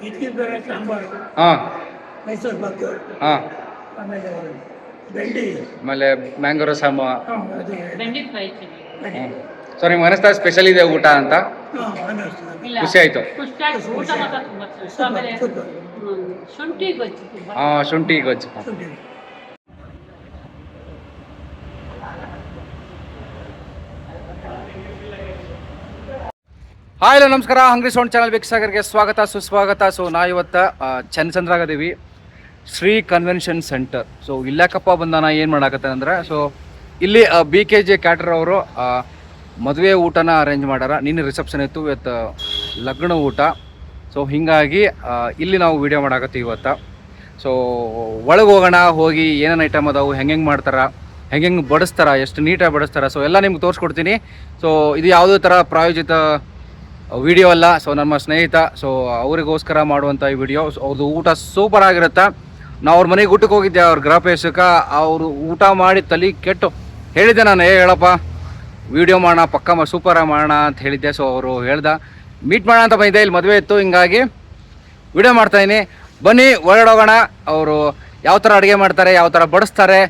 ಇಡ್ಲಿ ಬೇಳೆ ಸಾಂಬಾರು, ಹಾಂ ಮೈಸೂರು ಪಾಕು, ಹಾಂ ಆಮೇಲೆ ಬೆಂಡಿ, ಆಮೇಲೆ ಮ್ಯಾಂಗೋ ರಸಮ್. ಅದು ಬೆಂಡಿ ಫ್ರೈ ಸೊ ನಿಮ್ಗೆ ಅನಿಸ್ತಾ ಸ್ಪೆಷಲ್ ಇದೆ ಊಟ ಅಂತ? ಇಲ್ಲ, ಖುಷಿ ಆಯಿತು. ಖುಷಿಯಾಗಿ ಊಟ ಮಾತ್ರ ತುಂಬ ಇಷ್ಟ. ಆಮೇಲೆ ಶುಂಠಿ ಗೊಜ್ಜು ತುಂಬ ಹಾಂ ಶುಂಠಿ ಗೊಜ್ಜು. ಹಾಯ್ ಹಲೋ ನಮಸ್ಕಾರ, ಹಂಗ್ರಿ ಸೌಂಡ್ ಚಾನಲ್ ವೀಕ್ಷಕರಿಗೆ ಸ್ವಾಗತ ಸುಸ್ವಾಗತ. ಸೊ ನಾ ಇವತ್ತು ಚನ್ನಚಂದ್ರಾಗದೀವಿ ಶ್ರೀ ಕನ್ವೆನ್ಷನ್ ಸೆಂಟರ್. ಸೊ ಇಲ್ಲಾಕಪ್ಪ ಬಂದಾನ ಏನು ಮಾಡಾಕತ್ತೆ ಅಂದರೆ, ಸೊ ಇಲ್ಲಿ BKJ ಕ್ಯಾಟರ್ ಅವರು ಮದುವೆ ಊಟನ ಅರೇಂಜ್ ಮಾಡ್ಯಾರ. ನಿನ್ನೆ ರಿಸೆಪ್ಷನ್ ಇತ್ತು, ಇವತ್ತು ಲಗ್ನ ಊಟ. ಸೊ ಹೀಗಾಗಿ ಇಲ್ಲಿ ನಾವು ವಿಡಿಯೋ ಮಾಡಾಕತ್ತೀವಿ ಇವತ್ತು. ಸೊ ಒಳಗೆ ಹೋಗೋಣ, ಹೋಗಿ ಏನೇನು ಐಟಮ್ ಅದಾವು, ಹೆಂಗೆ ಮಾಡ್ತಾರೆ, ಹೆಂಗೆ ಬಡಿಸ್ತಾರೆ, ಎಷ್ಟು ನೀಟಾಗಿ ಬಡಿಸ್ತಾರೆ, ಸೊ ಎಲ್ಲ ನಿಮ್ಗೆ ತೋರಿಸ್ಕೊಡ್ತೀನಿ. ಸೊ ಇದು ಯಾವುದೇ ಥರ ಪ್ರಾಯೋಜಿತ ವಿಡಿಯೋ ಅಲ್ಲ. ಸೊ ನಮ್ಮ ಸ್ನೇಹಿತ, ಸೊ ಅವರಿಗೋಸ್ಕರ ಮಾಡುವಂಥ ಈ ವಿಡಿಯೋ. ಅವ್ರದ್ದು ಊಟ ಸೂಪರ್ ಆಗಿರುತ್ತೆ. ನಾವು ಅವ್ರ ಮನೆಗೆ ಊಟಕ್ಕೆ ಹೋಗಿದ್ದೆ, ಅವ್ರ ಗೃಹಪ್ರವೇಶಕ್ಕೆ. ಅವರು ಊಟ ಮಾಡಿ ತಲೆ ಕೆಟ್ಟು ಹೇಳಿದ್ದೆ ನಾನು, ಹೇಳಪ್ಪ ವಿಡಿಯೋ ಮಾಡೋಣ, ಪಕ್ಕ ಸೂಪರಾಗಿ ಮಾಡೋಣ ಅಂತ ಹೇಳಿದ್ದೆ. ಸೊ ಅವರು ಹೇಳ್ದ ಮೀಟ್ ಮಾಡೋಣ ಅಂತ ಬಂದಿದ್ದೆ, ಇಲ್ಲಿ ಮದುವೆ ಇತ್ತು, ಹಿಂಗಾಗಿ ವಿಡಿಯೋ ಮಾಡ್ತಾಯಿದ್ದೀನಿ. ಬನ್ನಿ ಒಳಗಡೆ ಹೋಗೋಣ. ಅವರು ಯಾವ ಥರ ಅಡುಗೆ ಮಾಡ್ತಾರೆ, ಯಾವ ಥರ ಬಡಿಸ್ತಾರೆ,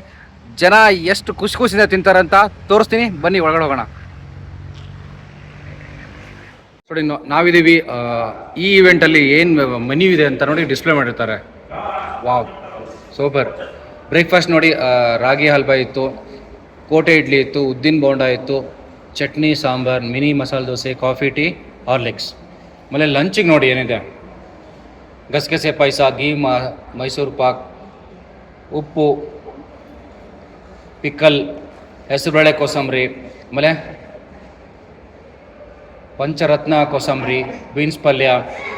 ಜನ ಎಷ್ಟು ಖುಷಿ ಖುಷಿಯಿಂದ ತಿಂತಾರೆ ಅಂತ ತೋರಿಸ್ತೀನಿ. ಬನ್ನಿ ಒಳಗಡೆ ಹೋಗೋಣ. ನೋಡಿ ನಾವಿದ್ದೀವಿ ಈ ಇವೆಂಟಲ್ಲಿ ಏನು ಮೆನ್ಯೂ ಇದೆ ಅಂತ ನೋಡಿ ಡಿಸ್ಪ್ಲೇ ಮಾಡಿರ್ತಾರೆ. Wow super. ಬ್ರೇಕ್ಫಾಸ್ಟ್ ನೋಡಿ, ರಾಗಿ ಹಲ್ವಾ ಇತ್ತು, ಕೋಟೆ ಇಡ್ಲಿ ಇತ್ತು, ಉದ್ದಿನ ಬೋಂಡ ಇತ್ತು, chutney sambar, mini masala dosa, coffee, tea, Horlicks. ಆಮೇಲೆ ಲಂಚಿಗೆ ನೋಡಿ ಏನಿದೆ, ಗಸಗಸೆ ಪಾಯಸ, ಮೈಸೂರು ಪಾಕ್, ಉಪ್ಪು, ಪಿಕ್ಕಲ್, ಹೆಸರುಬೇಳೆ ಕೋಸಂಬರಿ, ಆಮೇಲೆ ಪಂಚರತ್ನ ಕೋಸಂಬರಿ, ಬೀನ್ಸ್ ಪಲ್ಯ,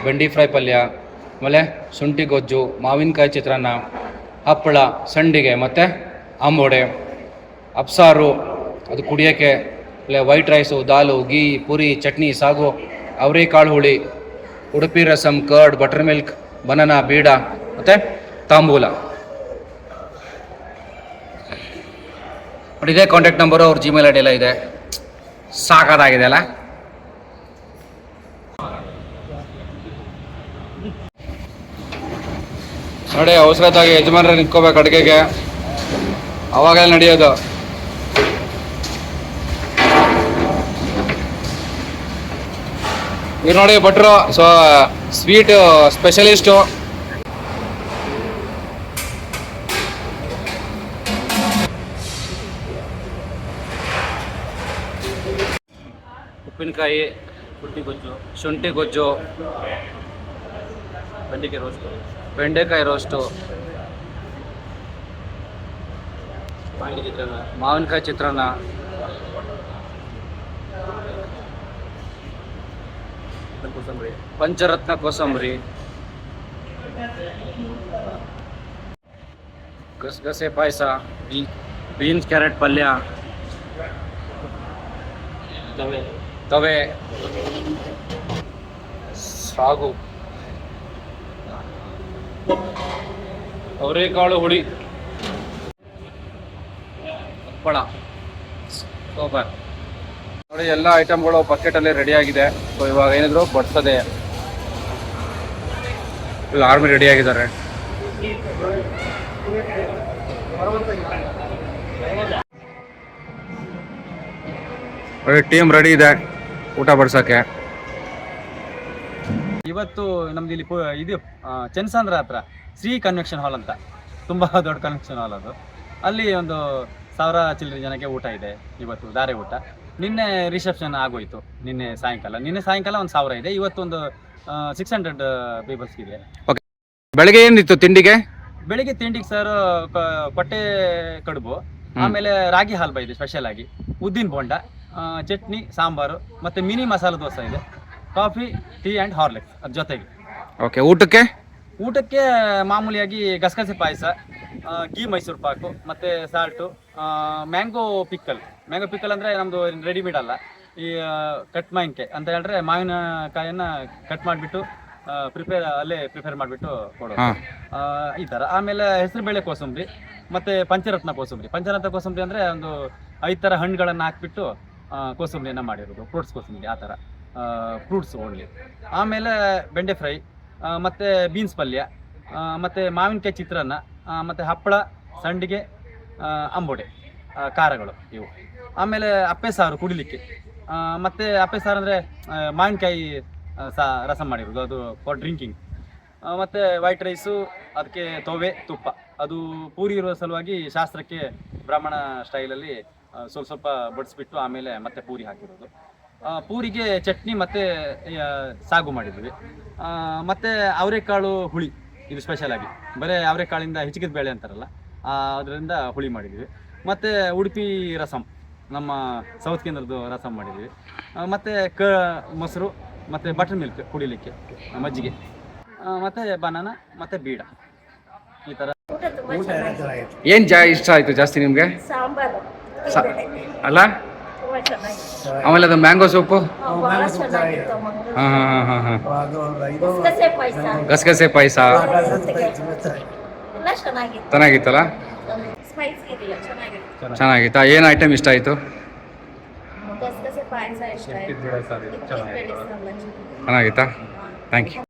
ಬೆಂಡಿ ಫ್ರೈ ಪಲ್ಯ, ಆಮೇಲೆ ಶುಂಠಿ ಗೊಜ್ಜು, ಮಾವಿನಕಾಯಿ ಚಿತ್ರಾನ್ನ, ಹಪ್ಪಳ, ಸಂಡಿಗೆ ಮತ್ತು ಆಂಬೋಡೆ, ಅಪ್ಸಾರು ಅದು ಕುಡಿಯೋಕ್ಕೆ, ಆಮೇಲೆ ವೈಟ್ ರೈಸು, ದಾಲು, ಗೀ, ಪುರಿ, ಚಟ್ನಿ, ಸಾಗು, ಅವರೆಕಾಳು ಹುಳಿ, ಉಡುಪಿ ರಸಮ್, ಕರ್ಡ್, ಬಟರ್ ಮಿಲ್ಕ್, ಬನಾನಾ, ಬೀಡ ಮತ್ತು ತಾಂಬೂಲ. ನೋಡಿ ಇದೇ ಕಾಂಟ್ಯಾಕ್ಟ್ ನಂಬರು, ಅವ್ರ ಜಿಮೇಲ್ ಐಡಿ ಎಲ್ಲ ಇದೆ. ಸಾಕಾಗಿದೆ ಅಲ್ಲ. ನೋಡಿ ಅವಸರದಾಗಿ ಯಜಮಾನ್ರೆ ನಿಂತ್ಕೋಬೇಕು ಅಡುಗೆಗೆ, ಅವಾಗಲೇ ನಡೆಯೋದು. ಇವ್ರು ನೋಡಿ ಭಟ್ರು, ಸೊ ಸ್ವೀಟ್ ಸ್ಪೆಷಲಿಸ್ಟು. ಉಪ್ಪಿನಕಾಯಿ, ಶುಂಠಿ ಗೊಜ್ಜು, ಬೆಂಡೆಕಾಯಿ ರೋಸ್ಟು, ಮಾವಿನಕಾಯಿ ಚಿತ್ರಾನ್ನ, ಪಂಚರತ್ನ ಕೋಸಂಬರಿ, ಗಸಗಸೆ ಪಾಯಸ, ಬೀನ್ಸ್ ಕ್ಯಾರೆಟ್ ಪಲ್ಯ, ತವೆ, ಸಾಗು, ಅವರೆಕಾಳು ಹುಳಿ, ಹಪ್ಪಳ. ಸೂಪರ್. ನೋಡಿ ಎಲ್ಲ ಐಟಮ್ಗಳು ಬಕೆಟಲ್ಲಿ ರೆಡಿ ಆಗಿದೆ. ಸೊ ಇವಾಗ ಏನಿದ್ರು ಬಡ್ಸದೆ, ಇಲ್ಲಿ ಆರ್ಮಿ ರೆಡಿ ಆಗಿದ್ದಾರೆ. ಟೀಮ್ ರೆಡಿ ಇದೆ ಊಟ ಬಡ್ಸೋಕ್ಕೆ. ಇವತ್ತು ನಮ್ದು ಇಲ್ಲಿ ಇದು ಚನ್ನಸಂದ್ರ ಹತ್ರ ಶ್ರೀ ಕನ್ವೆನ್ಷನ್ ಹಾಲ್ ಅಂತ, ತುಂಬ ದೊಡ್ಡ ಕನ್ವೆನ್ಷನ್ ಹಾಲ್ ಅದು. ಅಲ್ಲಿ ಒಂದು 1000 ಚಿಲ್ಲರೆ ಜನಕ್ಕೆ ಊಟ ಇದೆ ಇವತ್ತು, ಧಾರೆ ಊಟ. ನಿನ್ನೆ ರಿಸೆಪ್ಷನ್ ಆಗೋಯ್ತು, ನಿನ್ನೆ ಸಾಯಂಕಾಲ ಒಂದು 1000 ಇದೆ. ಇವತ್ತು ಒಂದು 600 ಪೀಪಲ್ಸ್ ಇದೆ. ಓಕೆ. ಬೆಳಗ್ಗೆ ಏನಿತ್ತು ತಿಂಡಿಗೆ? ಬೆಳಿಗ್ಗೆ ತಿಂಡಿಗೆ ಸರ್ ಕೊಟ್ಟೆ ಕಡುಬು, ಆಮೇಲೆ ರಾಗಿ ಹಲ್ವಾ ಇದೆ ಸ್ಪೆಷಲ್ ಆಗಿ, ಉದ್ದಿನ ಬೋಂಡ, ಚಟ್ನಿ, ಸಾಂಬಾರು, ಮತ್ತು ಮಿನಿ ಮಸಾಲೆ ದೋಸೆ ಇದೆ, ಕಾಫಿ, ಟೀ ಆ್ಯಂಡ್ ಹಾರ್ಲಿಕ್ಸ್ ಅದ್ರ ಜೊತೆಗೆ. ಓಕೆ. ಊಟಕ್ಕೆ ಮಾಮೂಲಿಯಾಗಿ ಗಸಗಸೆ ಪಾಯಸ, ಗೀ ಮೈಸೂರು ಪಾಕು, ಮತ್ತು ಸಾಲ್ಟು, ಮ್ಯಾಂಗೋ ಪಿಕ್ಕಲ್ ಅಂದರೆ ನಮ್ಮದು ರೆಡಿಮೇಡ್ ಅಲ್ಲ, ಈ ಕಟ್ ಮಾವಿನಕಾಯಿ ಅಂತ ಹೇಳಿದ್ರೆ ಮಾವಿನಕಾಯನ್ನು ಕಟ್ ಮಾಡಿಬಿಟ್ಟು ಅಲ್ಲೇ ಪ್ರಿಪೇರ್ ಮಾಡಿಬಿಟ್ಟು ಕೊಡೋದು, ಈ ಥರ. ಆಮೇಲೆ ಹೆಸರುಬೇಳೆ ಕೋಸಂಬರಿ ಮತ್ತು ಪಂಚರತ್ನ ಕೋಸಂಬರಿ ಅಂದರೆ ಒಂದು 5 ಥರ ಹಣ್ಣುಗಳನ್ನು ಹಾಕ್ಬಿಟ್ಟು ಕೋಸಂಬರಿಯನ್ನು ಮಾಡಿರೋದು, ಫ್ರೂಟ್ಸ್ ಕೋಸಂಬರಿ ಆ ಥರ, ಫ್ರೂಟ್ಸ್ ಓನ್ಲಿ. ಆಮೇಲೆ ಬೆಂಡೆ ಫ್ರೈ, ಮತ್ತು ಬೀನ್ಸ್ ಪಲ್ಯ, ಮತ್ತು ಮಾವಿನಕಾಯಿ ಚಿತ್ರಾನ್ನ, ಮತ್ತು ಹಪ್ಪಳ, ಸಂಡಿಗೆ, ಅಂಬೋಡೆ, ಖಾರಗಳು ಇವು. ಆಮೇಲೆ ಅಪ್ಪೆ ಸಾರು ಕುಡಿಲಿಕ್ಕೆ, ಮತ್ತು ಅಪ್ಪೆ ಸಾರು ಅಂದರೆ ಮಾವಿನಕಾಯಿ ರಸಂ ಮಾಡಿರೋದು, ಅದು ಫಾರ್ ಡ್ರಿಂಕಿಂಗ್. ಮತ್ತು ವೈಟ್ ರೈಸು, ಅದಕ್ಕೆ ತೊವೆ ತುಪ್ಪ, ಅದು ಪೂರಿ ಇರುವ ಸಲುವಾಗಿ ಶಾಸ್ತ್ರಕ್ಕೆ ಬ್ರಾಹ್ಮಣ ಸ್ಟೈಲಲ್ಲಿ ಸ್ವಲ್ಪ ಸ್ವಲ್ಪ ಬಡಿಸ್ಬಿಟ್ಟು ಆಮೇಲೆ ಮತ್ತೆ ಪೂರಿ ಹಾಕಿರೋದು. ಪೂರಿಗೆ ಚಟ್ನಿ ಮತ್ತು ಸಾಗು ಮಾಡಿದ್ವಿ. ಮತ್ತು ಅವರೆಕಾಳು ಹುಳಿ, ಇದು ಸ್ಪೆಷಲ್ ಆಗಿ ಬರೀ ಅವರೆಕಾಳಿಂದ ಹಿಚಕಿದ ಬೇಳೆ ಅಂತಾರಲ್ಲ, ಅದರಿಂದ ಹುಳಿ ಮಾಡಿದ್ವಿ. ಮತ್ತು ಉಡುಪಿ ರಸಂ, ನಮ್ಮ ಸೌತ್ ಕೇಂದ್ರದ್ದು ರಸಂ ಮಾಡಿದ್ವಿ. ಮತ್ತು ಮೊಸರು ಮತ್ತು ಬಟರ್ ಮಿಲ್ಕ್ ಕುಡಿಲಿಕ್ಕೆ, ಮಜ್ಜಿಗೆ, ಮತ್ತು ಬನಾನಾ ಮತ್ತು ಬೀಡ, ಈ ಥರ. ಊಟ ಎಲ್ಲ ಚೆನ್ನಾಗಿತ್ತು. ಏನು ಇಷ್ಟ ಆಯಿತು ಜಾಸ್ತಿ ನಿಮಗೆ? ಸಾಂಬಾರು ಅಲ್ಲ, ತುಂಬಾ ಚೆನ್ನಾಗಿತ್ತು. ಆಮೇಲೆ ಅದು ಮ್ಯಾಂಗೋ ಸೂಪು. ಬಹಳ ಚೆನ್ನಾಗಿತ್ತು. ಮಂಗಳೂರು ಹಾಂ ಹಾಂ ಹಾಂ ಹಾಂ ಅದು ಇದು ಗಸಗಸೆ ಪಾಯಸ ಗಸಗಸೆ ಪಾಯಸ ಎಲ್ಲ ಚೆನ್ನಾಗಿತ್ತು. ಚೆನ್ನಾಗಿತ್ತಲ್ಲ? ಸ್ಪೈಸಿ ಇರಲಿಲ್ಲ, ಚೆನ್ನಾಗಿತ್ತು. ಚೆನ್ನಾಗಿತ್ತಾ? ಏನು ಐಟಮ್ ಇಷ್ಟ ಆಯಿತು? ಗಸಗಸೆ ಪಾಯಸ ಇಷ್ಟ ಆಯ್ತು. ಚೆನ್ನಾಗಿತ್ತಾ? Thank you.